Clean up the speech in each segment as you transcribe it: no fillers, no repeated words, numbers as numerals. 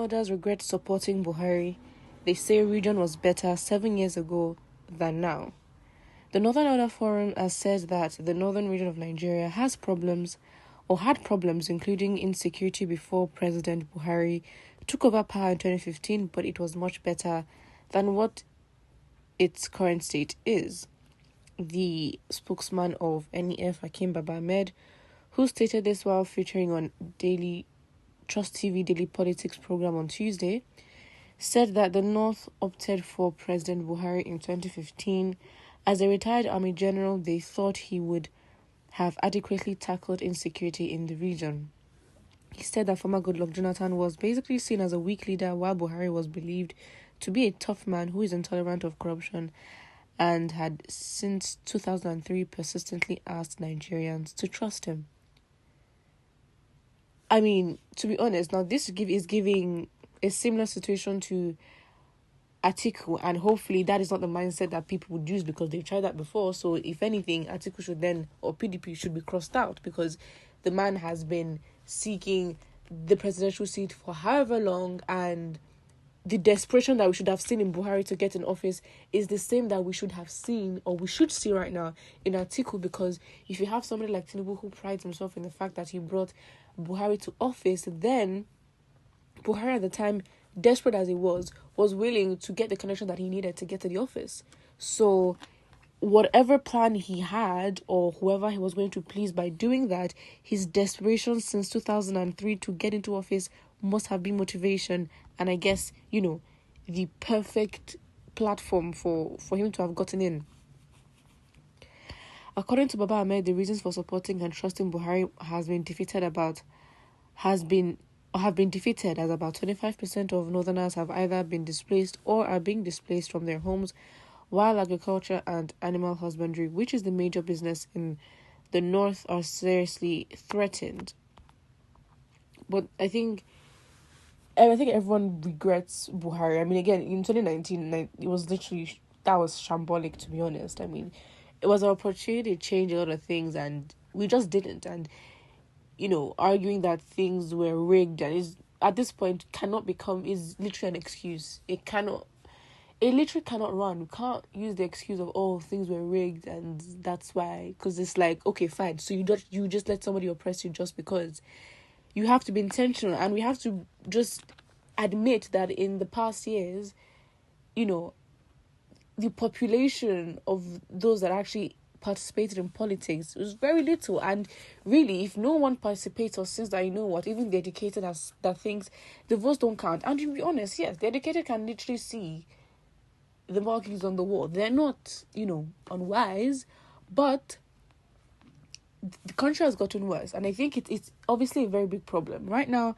powders regret supporting Buhari. They say region was better 7 years ago than now. The Northern Order Forum has said that the northern region of Nigeria has problems or had problems, including insecurity before President Buhari took over power in 2015, but it was much better than what its current state is. The spokesman of NEF, Hakim Baba Ahmed, who stated this while featuring on Trust TV Daily Politics program on Tuesday, said that the North opted for President Buhari in 2015. As a retired army general, they thought he would have adequately tackled insecurity in the region. He said that former Goodluck Jonathan was basically seen as a weak leader, while Buhari was believed to be a tough man who is intolerant of corruption and had since 2003 persistently asked Nigerians to trust him. I mean, to be honest, now this is giving a similar situation to Atiku, and hopefully that is not the mindset that people would use because they've tried that before. So if anything, Atiku should then, or PDP should be crossed out, because the man has been seeking the presidential seat for however long, and the desperation that we should have seen in Buhari to get in office is the same that we should have seen, or we should see right now in Atiku, because if you have somebody like Tinubu who prides himself in the fact that he brought Buhari to office, then Buhari at the time, desperate as he was willing to get the connection that he needed to get to the office. So whatever plan he had, or whoever he was going to please by doing that, his desperation since 2003 to get into office must have been motivation, and I guess, the perfect platform for him to have gotten in. According to Baba Ahmed, the reasons for supporting and trusting Buhari have been defeated as about 25% of northerners have either been displaced or are being displaced from their homes, while agriculture and animal husbandry, which is the major business in the north, are seriously threatened. But I think everyone regrets Buhari. I mean, again, in 2019, it was literally, that was shambolic, to be honest. I mean, it was an opportunity to change a lot of things, and we just didn't. And arguing that things were rigged and is at this point is literally an excuse. It literally cannot run. We can't use the excuse of, things were rigged and that's why, because it's like, okay, fine. So you just let somebody oppress you just because. You have to be intentional, and we have to just admit that in the past years, the population of those that actually participated in politics was very little. And really, if no one participates or says that, even the educated that thinks the votes don't count, and to be honest, yes, the educated can literally see the markings on the wall. They're not unwise, but the country has gotten worse, and I think it's obviously a very big problem right now.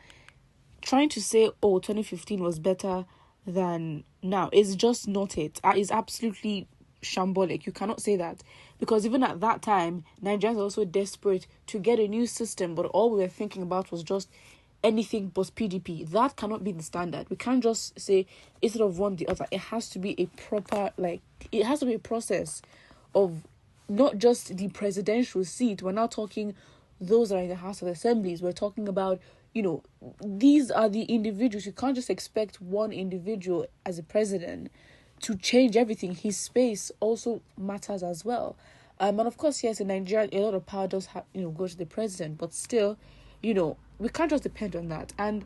Trying to say 2015 was better than now is just not it. It's absolutely shambolic. You cannot say that, because even at that time, Nigerians are also desperate to get a new system, but all we were thinking about was just anything but PDP. That cannot be the standard. We can't just say instead of one the other. It has to be a proper, it has to be a process of not just the presidential seat. We're now talking those that are in the House of Assemblies. We're talking about, these are the individuals. You can't just expect one individual as a president to change everything. His space also matters as well. And of course, yes, in Nigeria, a lot of power does go to the president, but still, we can't just depend on that. And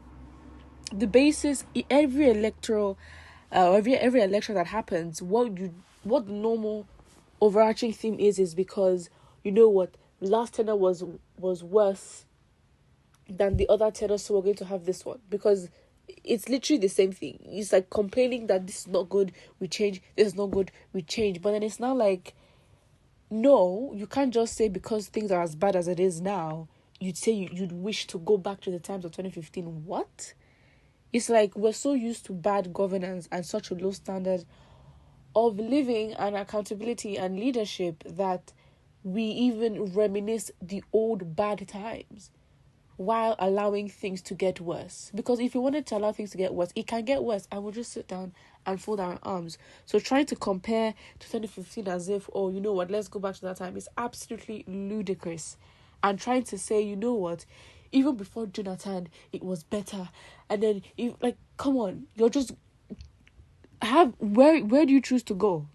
the basis, every election that happens, what the normal overarching theme is because last tenor was worse than the other tenor, so we're going to have this one, because it's literally the same thing. It's like complaining that this is not good, we change, this is not good, we change. But then it's not like, no, you can't just say because things are as bad as it is now, you'd say you'd wish to go back to the times of 2015. What? It's like we're so used to bad governance and such a low standard of living and accountability and leadership that we even reminisce the old bad times while allowing things to get worse. Because if you wanted to allow things to get worse, it can get worse, and we'll just sit down and fold our arms. So trying to compare to 2015 as if, let's go back to that time, is absolutely ludicrous. And trying to say, even before Jonathan, it was better. And then, come on, you're just where do you choose to go?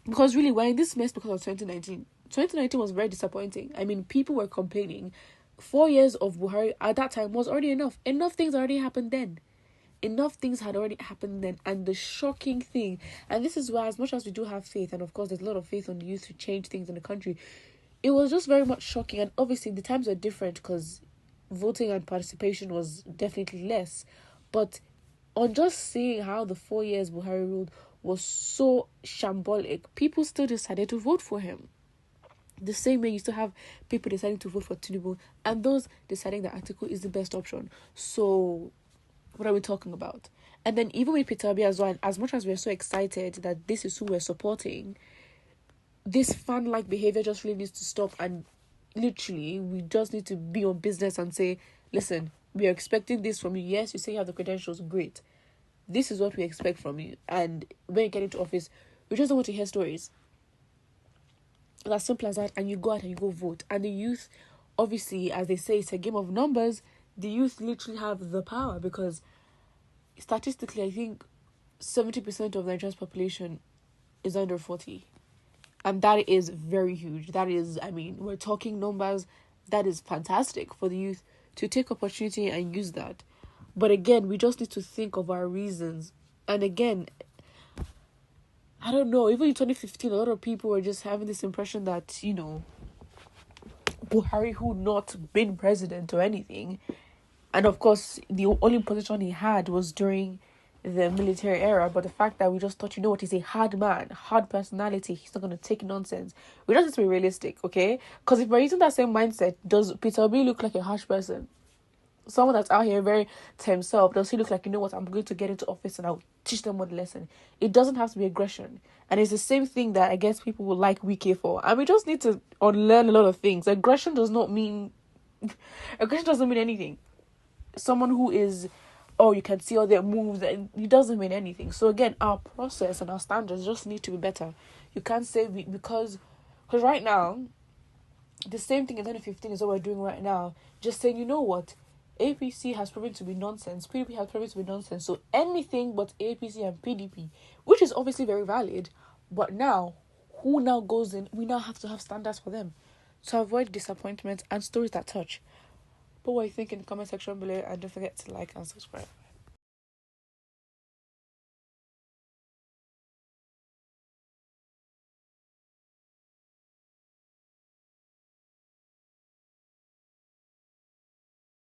Because really, we're in this mess because of 2019. 2019 was very disappointing. I mean, people were complaining. 4 years of Buhari at that time was already enough. Enough things already happened then. Enough things had already happened then. And the shocking thing, and this is why, as much as we do have faith, and of course there's a lot of faith on the youth to change things in the country, it was just very much shocking. And obviously the times were different because voting and participation was definitely less. But on just seeing how the 4 years Buhari ruled was so shambolic, people still decided to vote for him. The same way you still have people deciding to vote for Tinubu and those deciding that Atiku is the best option. So what are we talking about? And then even with Peter Obi as well, as much as we're so excited that this is who we're supporting, this fan-like behavior just really needs to stop. And literally, we just need to be on business and say, listen, we are expecting this from you. Yes, you say you have the credentials, great. This is what we expect from you. And when you get into office, we just don't want to hear stories. It's as simple as that. And you go out and you go vote. And the youth, obviously, as they say, it's a game of numbers. The youth literally have the power because statistically, I think 70% of Nigeria's population is under 40. And that is very huge. That is, I mean, we're talking numbers. That is fantastic for the youth to take opportunity and use that. But again, we just need to think of our reasons. And again, I don't know, even in 2015, a lot of people were just having this impression that, Buhari, who not been president or anything, and of course, the only position he had was during the military era, but the fact that we just thought, he's a hard man, hard personality, he's not going to take nonsense. We just need to be realistic, okay? Because if we're using that same mindset, does Peter Obi look like a harsh person? Someone that's out here very to himself, does he look like, I'm going to get into office and I'll teach them one lesson? It doesn't have to be aggression. And it's the same thing that I guess people will like Wike for. And we just need to unlearn a lot of things. Aggression doesn't mean anything. Someone who is, you can see all their moves, and it doesn't mean anything. So again, our process and our standards just need to be better. You can't say because right now, the same thing in 2015 is what we're doing right now. Just saying, you know what? APC has proven to be nonsense. PDP has proven to be nonsense. So anything but APC and PDP, which is obviously very valid, but now, who now goes in? We now have to have standards for them to avoid disappointment and stories that touch. But what you think in the comment section below, and don't forget to like and subscribe.